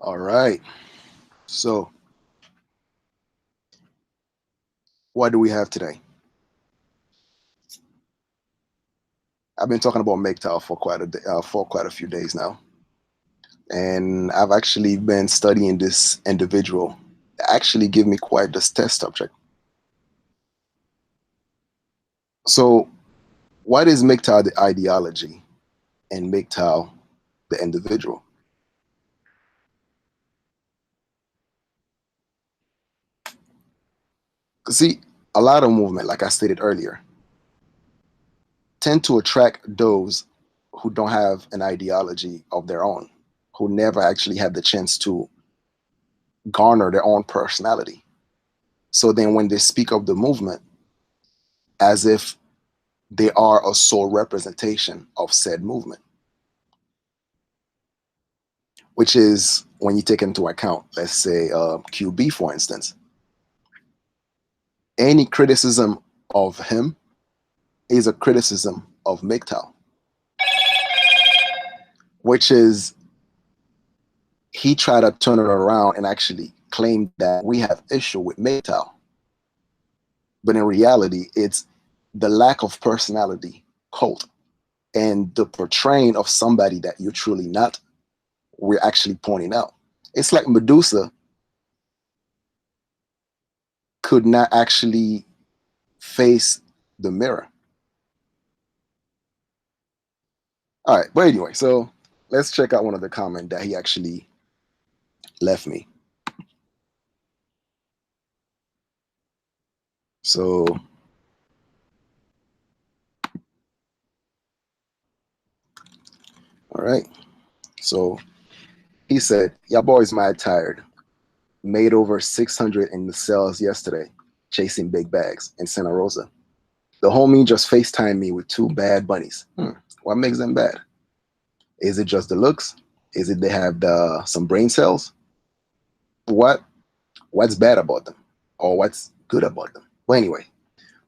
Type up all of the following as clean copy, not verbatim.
All right. So, what do we have today? I've been talking about MGTOW for quite a few days now, and I've actually been studying this individual. That actually give me quite this test subject. So, what is MGTOW the ideology, and MGTOW the individual? See, a lot of movement, like I stated earlier, tend to attract those who don't have an ideology of their own, who never actually had the chance to garner their own personality. So then when they speak of the movement as if they are a sole representation of said movement, which is when you take into account, let's say QB, for instance, any criticism of him is a criticism of MGTOW, which is he tried to turn it around and actually claim that we have issue with MGTOW. But in reality, it's the lack of personality cult and the portraying of somebody that you're truly not, we're actually pointing out. It's like Medusa could not actually face the mirror. All right, but anyway, so let's check out one of the comments that he actually left me. So, all right. So he said, "Y'all boys mad tired. Made over 600 in the sales yesterday, chasing big bags in Santa Rosa. The homie just FaceTimed me with two bad bunnies. What makes them bad? Is it just the looks? Is it they have some brain cells? What's bad about them? Or what's good about them?" But anyway,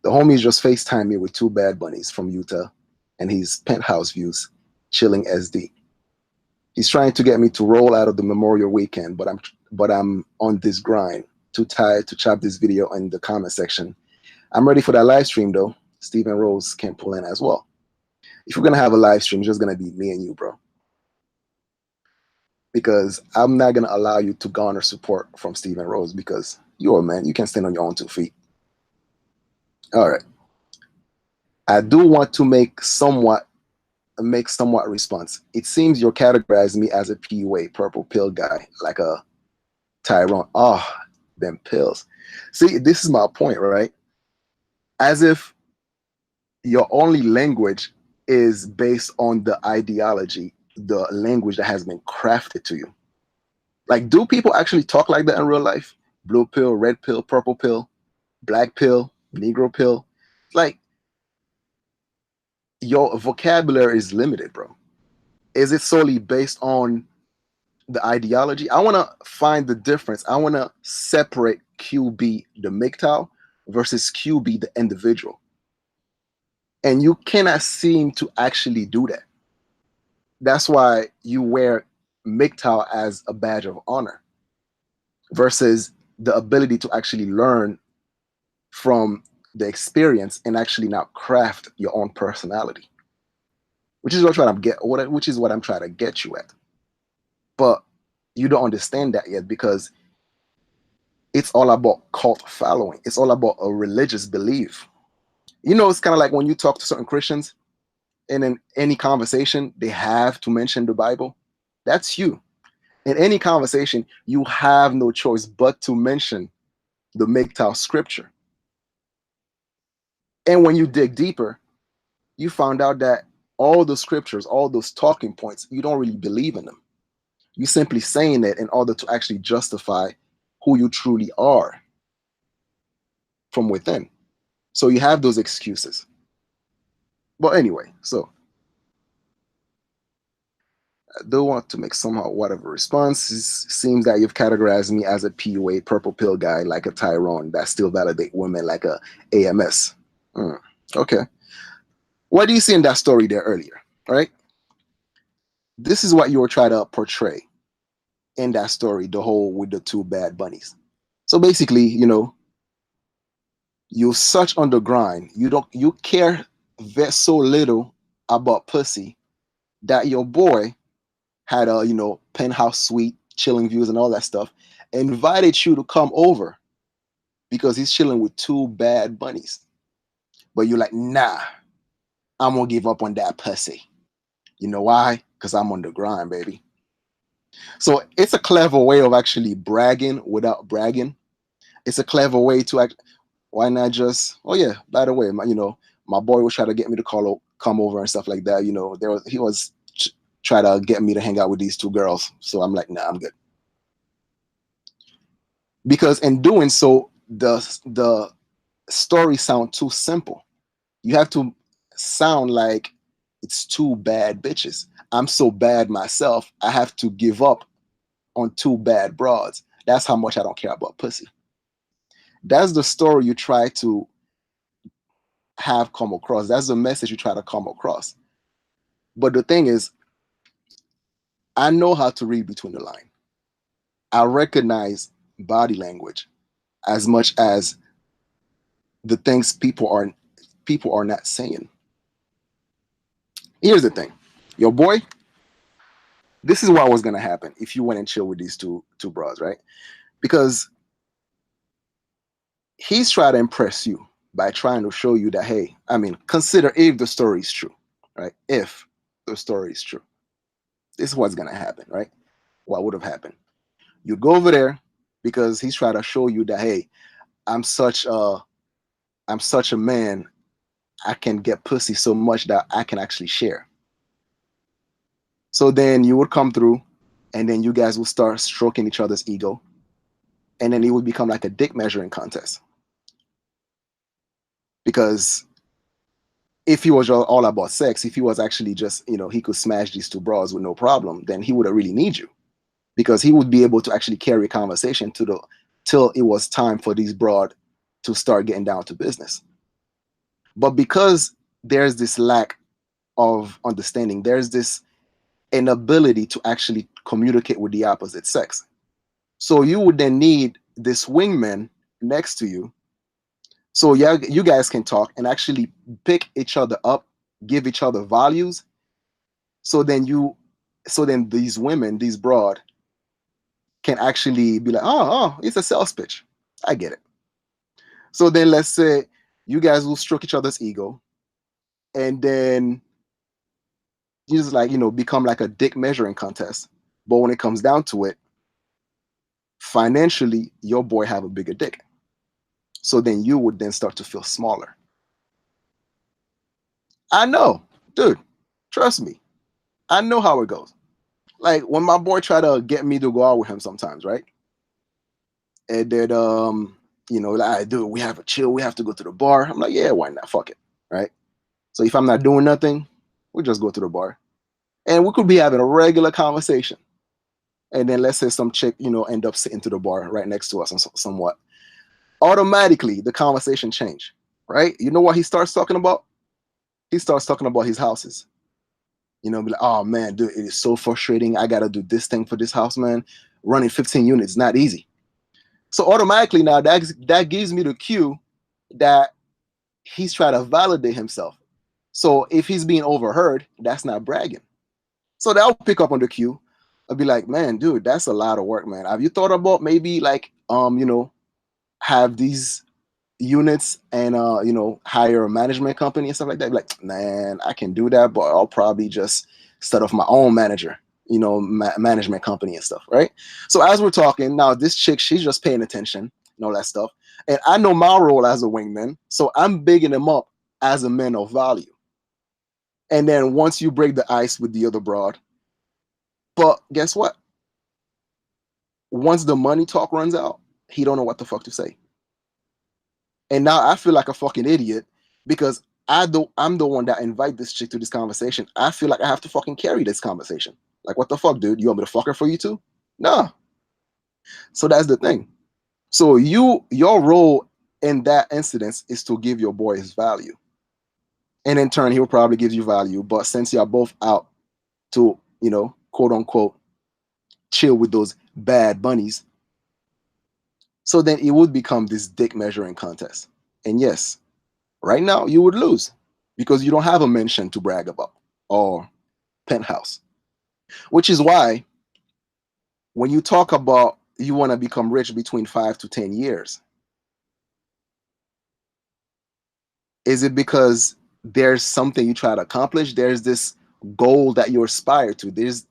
the homies just FaceTimed me with two bad bunnies from Utah and his penthouse views, chilling SD. He's trying to get me to roll out of the Memorial weekend, but I'm on this grind. Too tired to chop this video in the comment section. I'm ready for that live stream though. Stephen Rose can pull in as well. If we're gonna have a live stream, it's just gonna be me and you, bro. Because I'm not gonna allow you to garner support from Stephen Rose because you're a man. You can stand on your own 2 feet. All right. I do want to make somewhat response. It seems you're categorizing me as a PUA, purple pill guy, like a Tyrone. Oh, them pills. See, this is my point, right? As if your only language is based on the ideology, the language that has been crafted to you. Like, do people actually talk like that in real life? Blue pill, red pill, purple pill, black pill, Negro pill. Like, your vocabulary is limited, bro. Is it solely based on the ideology? I want to find the difference. I want to separate QB, the MGTOW, versus QB, the individual. And you cannot seem to actually do that. That's why you wear MGTOW as a badge of honor versus the ability to actually learn from the experience and actually now craft your own personality, which is what I'm trying to get you at. But you don't understand that yet because it's all about cult following. It's all about a religious belief. You know, it's kind of like when you talk to certain Christians and in any conversation, they have to mention the Bible. That's you. In any conversation, you have no choice but to mention the MGTOW scripture. And when you dig deeper, you found out that all the scriptures, all those talking points, you don't really believe in them. You're simply saying it in order to actually justify who you truly are from within. So you have those excuses. But anyway, so I do want to make somehow whatever response. It seems that you've categorized me as a PUA, purple pill guy, like a Tyrone that still validate women like a AMS. Okay. What do you see in that story there earlier, right? This is what you were trying to portray. in that story, the whole with the two bad bunnies. So basically, you're such on the grind. You care so little about pussy that your boy had a penthouse suite, chilling views and all that stuff, invited you to come over because he's chilling with two bad bunnies. But you're like, nah, I'm gonna give up on that pussy. You know why? Because I'm on the grind, baby. So it's a clever way of actually bragging without bragging. It's a clever way to act. Why not just? Oh yeah, by the way, my boy was trying to get me to come over and stuff like that. He was try to get me to hang out with these two girls. So I'm like, nah, I'm good. Because in doing so, the story sound too simple. You have to sound like it's two bad bitches. I'm so bad myself, I have to give up on two bad broads. That's how much I don't care about pussy. That's the story you try to have come across. That's the message you try to come across. But the thing is, I know how to read between the line. I recognize body language as much as the things people are not saying. Here's the thing. Your boy, this is what was gonna happen if you went and chill with these two bras, right? Because he's trying to impress you by trying to show you that, hey, I mean, consider if the story is true, right? If the story is true, this is what's gonna happen, right? What would have happened? You go over there because he's trying to show you that, hey, I'm such a I'm such a man. I can get pussy so much that I can actually share. So then you would come through, and then you guys will start stroking each other's ego, and then it would become like a dick measuring contest. Because if he was all about sex, if he was actually just, he could smash these two bras with no problem, then he wouldn't really need you, because he would be able to actually carry a conversation till it was time for these broad to start getting down to business. But because there's this lack of understanding, there's this inability to actually communicate with the opposite sex. So you would then need this wingman next to you. So yeah, you guys can talk and actually pick each other up, give each other values. So then these women, these broad, can actually be like, oh, it's a sales pitch. I get it. So then let's say you guys will stroke each other's ego, and then you just like, become like a dick measuring contest. But when it comes down to it, financially, your boy have a bigger dick. So then you would then start to feel smaller. I know, dude, trust me. I know how it goes. Like when my boy try to get me to go out with him sometimes, right? And then like, dude, we have a chill, we have to go to the bar. I'm like, yeah, why not? Fuck it. Right. So if I'm not doing nothing, we just go to the bar. And we could be having a regular conversation. And then let's say some chick, end up sitting to the bar right next to us and somewhat. Automatically the conversation change, right? You know what he starts talking about? He starts talking about his houses. Be like, oh man, dude, it is so frustrating. I gotta do this thing for this house, man. Running 15 units, not easy. So automatically now that gives me the cue that he's trying to validate himself. So if he's being overheard, that's not bragging. So that'll pick up on the cue. I'll be like, man, dude, that's a lot of work, man. Have you thought about maybe like have these units and hire a management company and stuff like that? Like, man, I can do that, but I'll probably just start off my own management company and stuff, right? So as we're talking now, this chick, she's just paying attention and all that stuff, and I know my role as a wingman, so I'm bigging him up as a man of value. And then once you break the ice with the other broad, but guess what? Once the money talk runs out, he don't know what the fuck to say. And now I feel like a fucking idiot because I'm the one that invite this chick to this conversation. I feel like I have to fucking carry this conversation. Like, what the fuck, dude? You want me to fuck her for you too? No. So that's the thing. So your role in that incident is to give your boy his value. And in turn, he'll probably give you value. But since you're both out to, quote unquote, chill with those bad bunnies. So then it would become this dick measuring contest. And yes, right now you would lose because you don't have a mansion to brag about or penthouse. Which is why when you talk about you want to become rich between 5 to 10 years, is it because there's something you try to accomplish? There's this goal that you aspire to. There's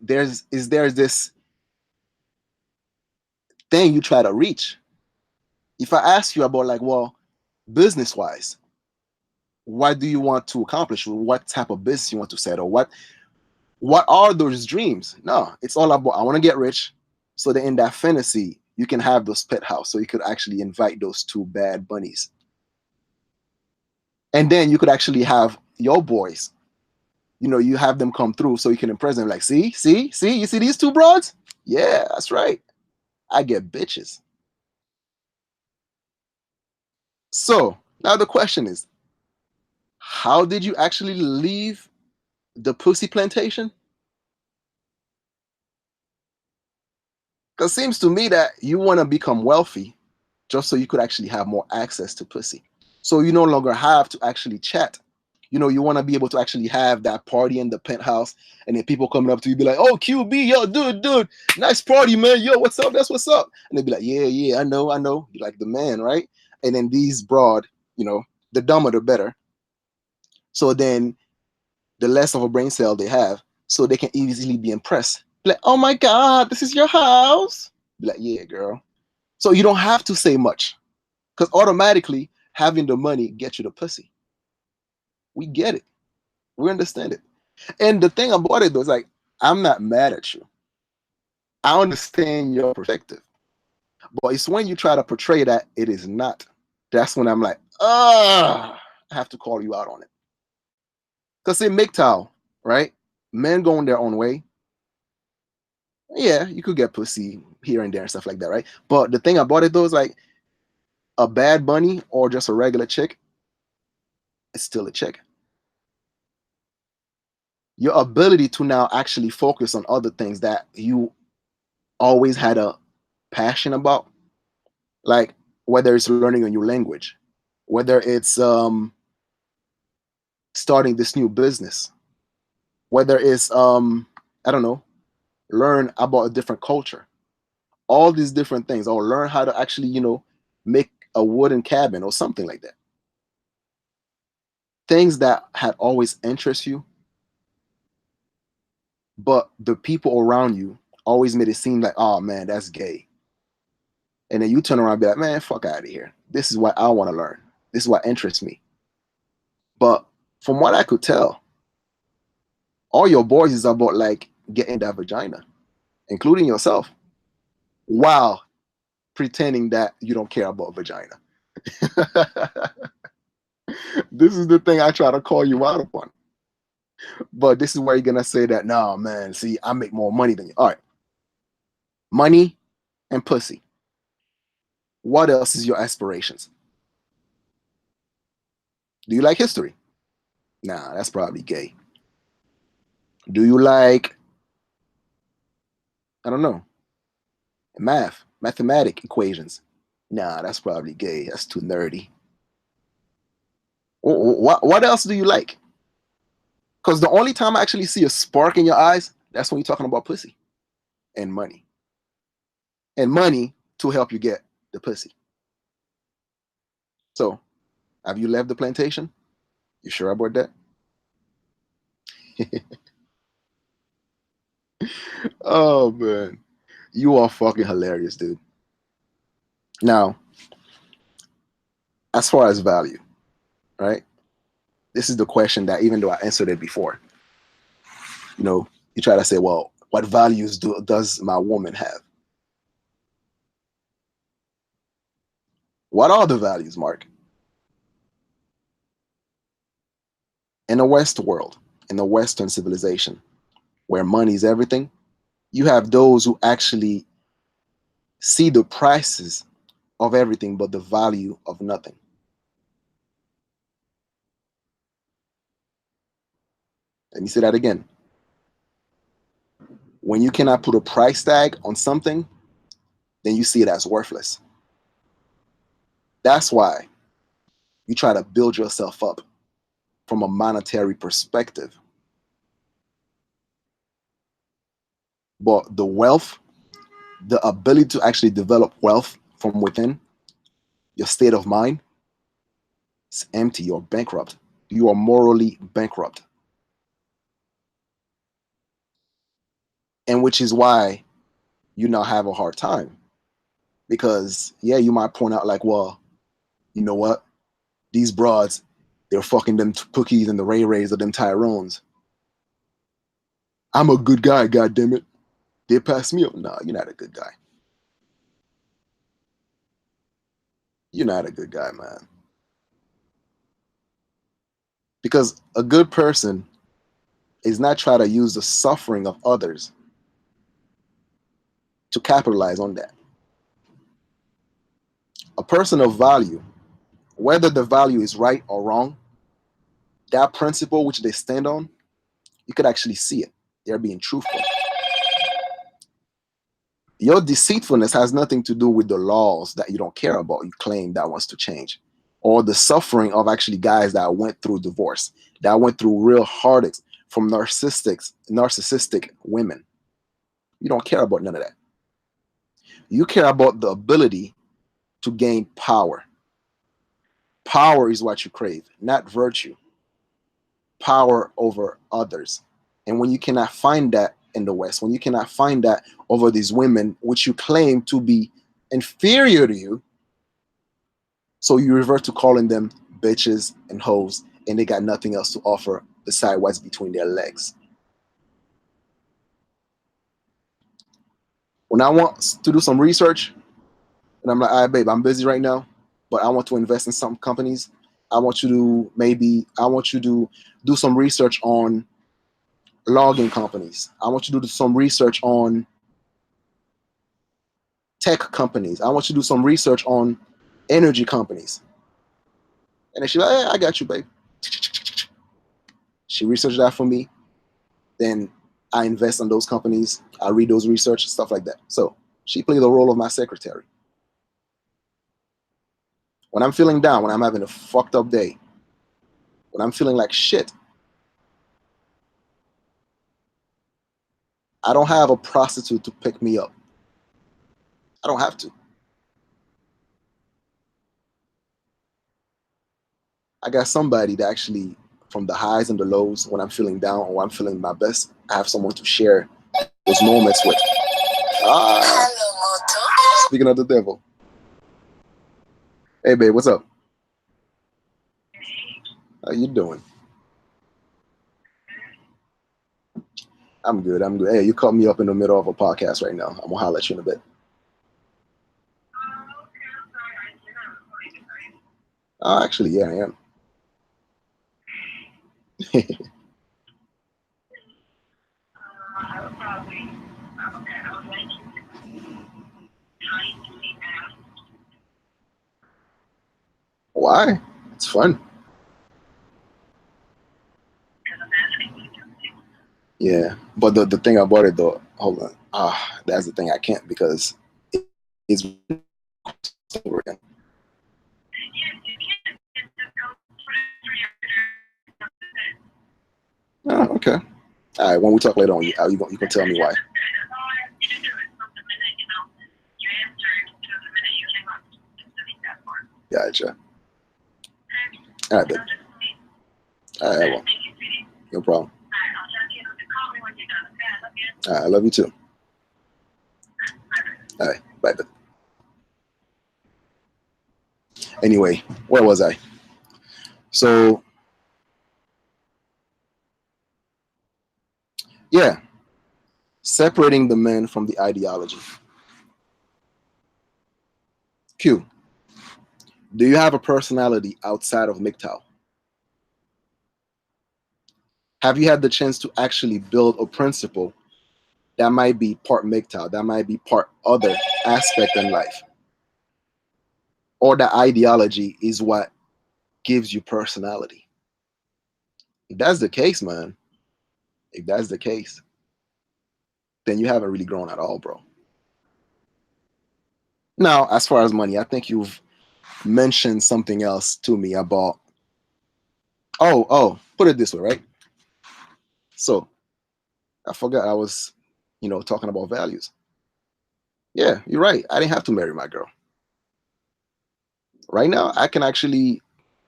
this thing you try to reach. If I ask you about like, well, business wise, what do you want to accomplish? What type of business you want to set, or what are those dreams? No, it's all about I want to get rich. So that in that fantasy, you can have those pet house. So you could actually invite those two bad bunnies. And then you could actually have your boys. You have them come through so you can impress them. Like, see, you see these two broads? Yeah, that's right. I get bitches. So now the question is, how did you actually leave the pussy plantation? Because it seems to me that you want to become wealthy just so you could actually have more access to pussy. So you no longer have to actually chat. You want to be able to actually have that party in the penthouse, and then people coming up to you be like, "Oh, QB, yo, dude, nice party, man. Yo, what's up? That's what's up." And they be like, "Yeah, I know. You're like the man, right?" And then these broad, the dumber the better. So then the less of a brain cell they have, so they can easily be impressed. Be like, "Oh my God, this is your house." Be like, "Yeah, girl." So you don't have to say much because automatically having the money gets you the pussy. We get it. We understand it. And the thing about it though is like, I'm not mad at you. I understand your perspective. But it's when you try to portray that it is not. That's when I'm like, I have to call you out on it. Because in MGTOW, right? Men going their own way. Yeah, you could get pussy here and there and stuff like that, right? But the thing about it though is like a bad bunny or just a regular chick, it's still a chick. Your ability to now actually focus on other things that you always had a passion about, like whether it's learning a new language, whether it's starting this new business, whether it's I don't know, learn about a different culture, all these different things, or learn how to actually make a wooden cabin or something like that. Things that had always interest you, but the people around you always made it seem like, oh man, that's gay. And then you turn around and be like, man, fuck out of here. This is what I want to learn. This is what interests me. But from what I could tell, all your boys is about like getting that vagina, including yourself, while pretending that you don't care about vagina. This is the thing I try to call you out upon. But this is where you're gonna say that, no, man, see, I make more money than you. All right. Money and pussy. What else is your aspirations? Do you like history? Nah, that's probably gay. Do you like, I don't know, mathematic equations? Nah, that's probably gay. That's too nerdy. What else do you like? Because the only time I actually see a spark in your eyes, that's when you're talking about pussy and money. And money to help you get the pussy. So, have you left the plantation? You sure about that? Oh man, you are fucking hilarious, dude. Now, as far as value, right? This is the question that even though I answered it before, you try to say, well, what values does my woman have? What are the values, Mark? In the West world, in the Western civilization, where money is everything, you have those who actually see the prices of everything but the value of nothing. Let me say that again. When you cannot put a price tag on something, then you see it as worthless. That's why you try to build yourself up from a monetary perspective. But the wealth, the ability to actually develop wealth from within, your state of mind, it's empty. You're bankrupt. You are morally bankrupt. And which is why you now have a hard time. Because, yeah, you might point out, like, well, you know what? These broads, they're fucking them Pookies and the Ray Rays or them Tyrones. I'm a good guy, goddammit. They pass me up. No, you're not a good guy. You're not a good guy, man. Because a good person is not trying to use the suffering of others to capitalize on that. A person of value, whether the value is right or wrong, that principle which they stand on, you could actually see it. They're being truthful. Your deceitfulness has nothing to do with the laws that you don't care about, you claim that wants to change, or the suffering of actually guys that went through divorce, that went through real heartaches from narcissistic women. You don't care about none of that. You care about the ability to gain power. Power is what you crave, not virtue. Power over others. And when you cannot find that in the West, when you cannot find that over these women, which you claim to be inferior to you, so you revert to calling them bitches and hoes, and they got nothing else to offer besides what's between their legs. When I want to do some research, and I'm like, all right, babe, I'm busy right now, but I want to invest in some companies. I want you to do some research on logging companies. I want you to do some research on tech companies. I want you to do some research on energy companies. And then she's like, hey, I got you, babe. She researched that for me. Then I invest in those companies. I read those research, stuff like that. So she played the role of my secretary. When I'm feeling down, when I'm having a fucked up day, when I'm feeling like shit, I don't have a prostitute to pick me up. I don't have to. I got somebody that actually, from the highs and the lows, when I'm feeling down or when I'm feeling my best, I have someone to share those moments with. Ah, speaking of the devil. Hey, babe, what's up? How you doing? I'm good. I'm good. Hey, you caught me up in the middle of a podcast right now. I'm gonna holler at you in a bit. Actually, yeah, I am. Why? It's fun. Yeah, but the thing about it though, hold on. That's the thing I can't because it's over again. Oh, okay. All right. When we talk later on, you can tell me why. Gotcha. All right, babe. All right, well, no problem. All right, I love you too. All right, bye, babe. Anyway, where was I? So, yeah, separating the men from the ideology. Q, do you have a personality outside of MGTOW? Have you had the chance to actually build a principle that might be part MGTOW, that might be part other aspect in life? Or the ideology is what gives you personality? If that's the case, man, if that's the case, then you haven't really grown at all, bro. Now, as far as money, I think you've mentioned something else to me about, put it this way, right? So I forgot I was, talking about values. Yeah, you're right. I didn't have to marry my girl. Right now, I can actually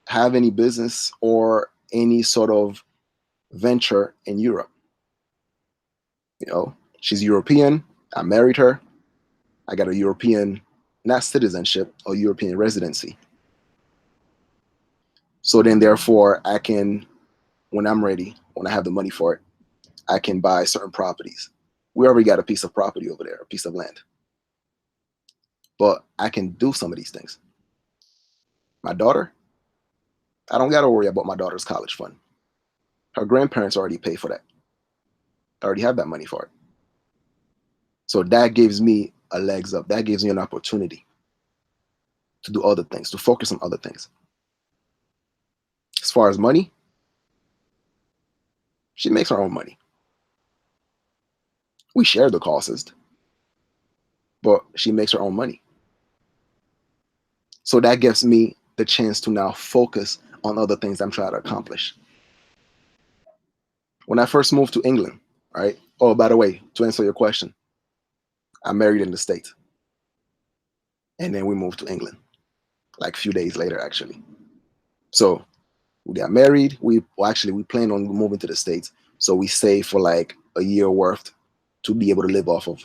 have any business or any sort of venture in Europe. She's European. I married her. I got a European, not citizenship, or European residency. So then, therefore, I can, when I'm ready, when I have the money for it, I can buy certain properties. We already got a piece of property over there, a piece of land. But I can do some of these things. My daughter, I don't got to worry about my daughter's college fund. Her grandparents already pay for that. I already have that money for it. So that gives me a legs up. That gives me an opportunity to do other things, to focus on other things. As far as money, she makes her own money. We share the costs, but she makes her own money. So that gives me the chance to now focus on other things I'm trying to accomplish. When I first moved to England, right? Oh, by the way, to answer your question, I married in the States. And then we moved to England, like a few days later, actually. So we got married. We planned on moving to the States. So we saved for like a year worth to be able to live off of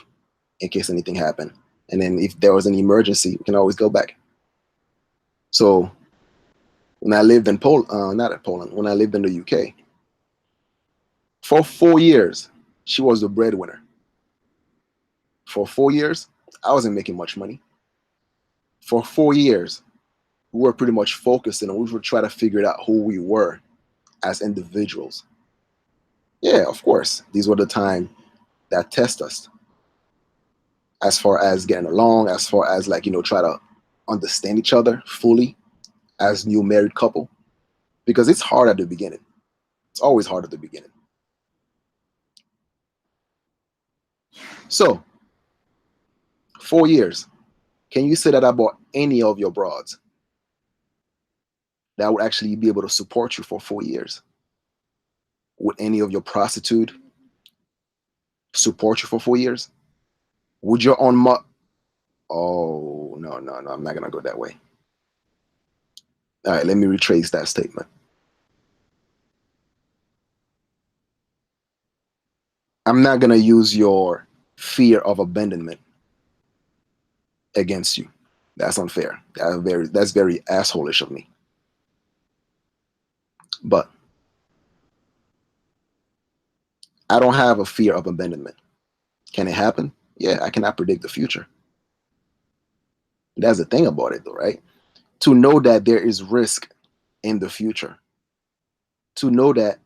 in case anything happened. And then if there was an emergency, we can always go back. So when I lived in Poland, not at Poland, when I lived in the UK, for 4 years, she was the breadwinner. For 4 years, I wasn't making much money. For 4 years, we were pretty much focusing and we were trying to figure out who we were as individuals. Yeah, of course, these were the time that test us as far as getting along, as far as try to understand each other fully as new married couple, because it's hard at the beginning. It's always hard at the beginning. So 4 years, can you say that about any of your broads that would actually be able to support you for 4 years? Would any of your prostitute support you for 4 years? Would your own Oh, no, no, no, I'm not gonna go that way. All right, let me retrace that statement. I'm not gonna use your fear of abandonment against you. That's unfair. That's very assholish of me. But I don't have a fear of abandonment. Can it happen? Yeah, I cannot predict the future. That's the thing about it, though, right? To know that there is risk in the future, to know that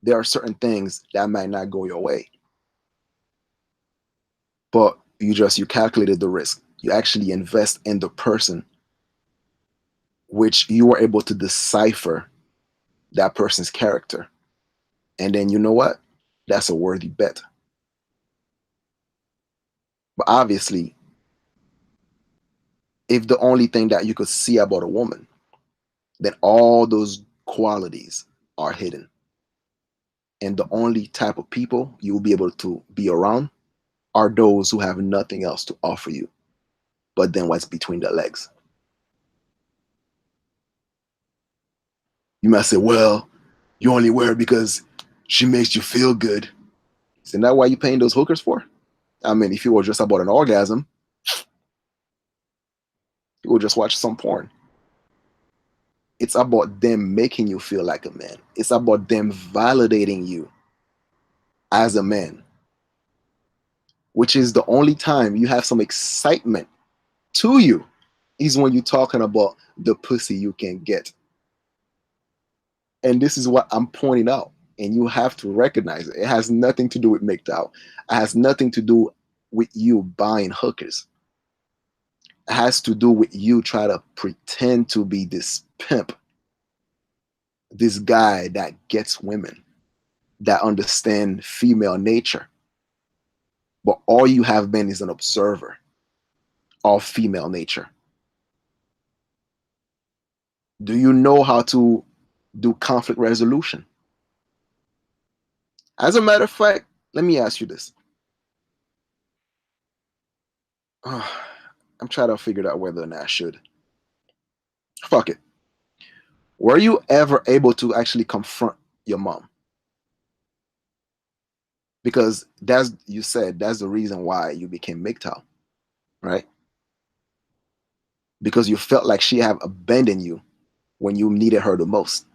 there are certain things that might not go your way, but you calculated the risk. You actually invest in the person, which you were able to decipher that person's character. And then you know what? That's a worthy bet. But obviously, if the only thing that you could see about a woman, then all those qualities are hidden. And the only type of people you will be able to be around are those who have nothing else to offer you but then what's between their legs. You might say, well, you only wear her because she makes you feel good. Isn't that why you're paying those hookers for? I mean, if you were just about an orgasm, you would just watch some porn. It's about them making you feel like a man. It's about them validating you as a man, which is the only time you have some excitement to you is when you're talking about the pussy you can get. And this is what I'm pointing out. And you have to recognize it. It has nothing to do with MGTOW. It has nothing to do with you buying hookers. It has to do with you trying to pretend to be this pimp, this guy that gets women, that understand female nature. but all you have been is an observer of female nature. Do you know how to do conflict resolution? As a matter of fact, let me ask you this. I'm trying to figure out whether or not I should. Fuck it. Were you ever able to actually confront your mom? Because that's, you said that's the reason why you became MGTOW, right? Because you felt like she have abandoned you when you needed her the most.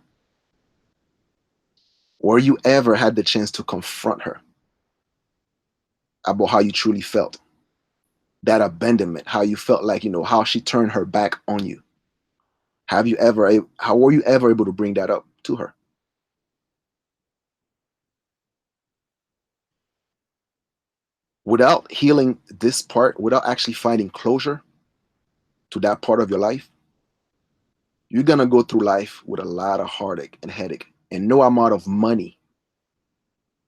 Were you ever had the chance to confront her about how you truly felt? That abandonment, how you felt like, how she turned her back on you. How were you ever able to bring that up to her? Without healing this part, without actually finding closure to that part of your life, you're gonna go through life with a lot of heartache and headache, and no amount of money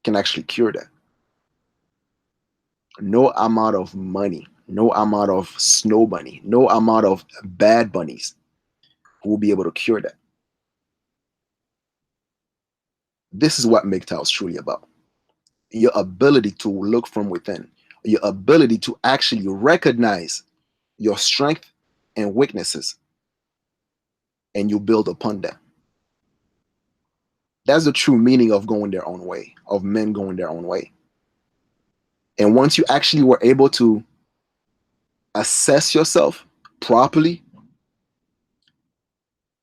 can actually cure that. No amount of money, no amount of snow bunny, no amount of bad bunnies will be able to cure that. This is what MGTOW is truly about. Your ability to look from within, your ability to actually recognize your strength and weaknesses, and you build upon that. That's the true meaning of going their own way, of men going their own way. And once you actually were able to assess yourself properly,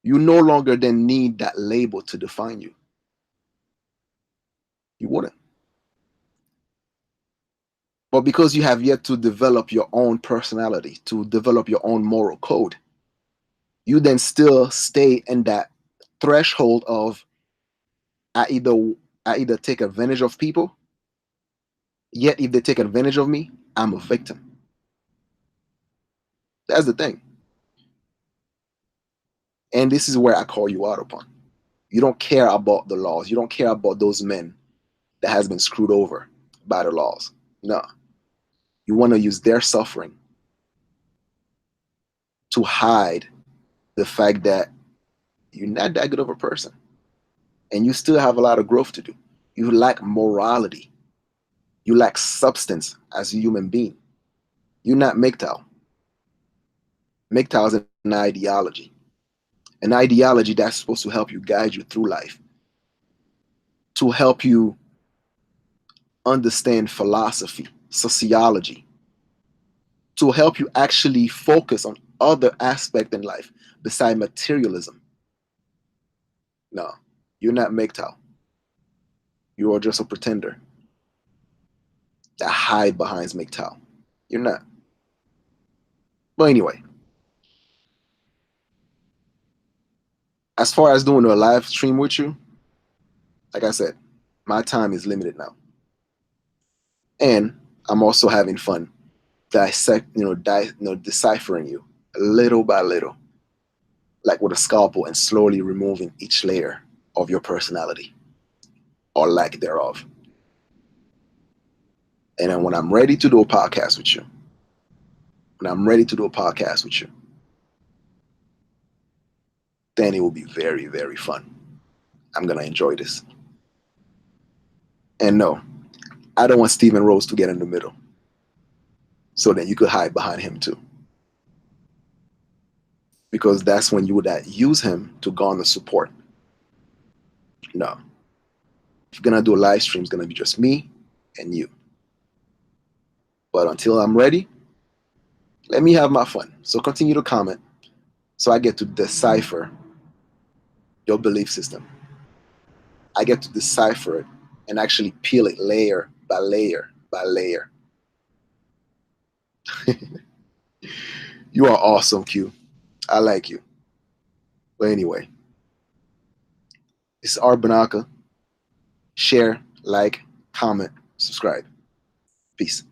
you no longer then need that label to define you. You wouldn't. But because you have yet to develop your own personality, to develop your own moral code, you then still stay in that threshold of I either I either take advantage of people, yet if they take advantage of me, I'm a victim. That's the thing. And this is where I call you out upon. You don't care about the laws. You don't care about those men that has been screwed over by the laws. No. You want to use their suffering to hide the fact that you're not that good of a person and you still have a lot of growth to do. You lack morality. You lack substance as a human being. You're not MGTOW. MGTOW is an ideology that's supposed to help you guide you through life, to help you understand philosophy, sociology, to help you actually focus on other aspects in life beside materialism. No, you're not MGTOW. You are just a pretender that hide behind MGTOW. You're not. But anyway, as far as doing a live stream with you, like I said, my time is limited now. And I'm also having fun deciphering you little by little, like with a scalpel, and slowly removing each layer of your personality or lack thereof. And then when I'm ready to do a podcast with you, when I'm ready to do a podcast with you, then it will be very, very fun. I'm gonna enjoy this. And no, I don't want Stephen Rose to get in the middle. So then you could hide behind him too. Because that's when you would use him to garner support. No. If you're gonna do a live stream, it's gonna be just me and you. But until I'm ready, let me have my fun. So continue to comment so I get to decipher your belief system. I get to decipher it and actually peel it layer by layer by layer. You are awesome, Q. I like you. But anyway, this is Arbanaka. Share, like, comment, subscribe. Peace.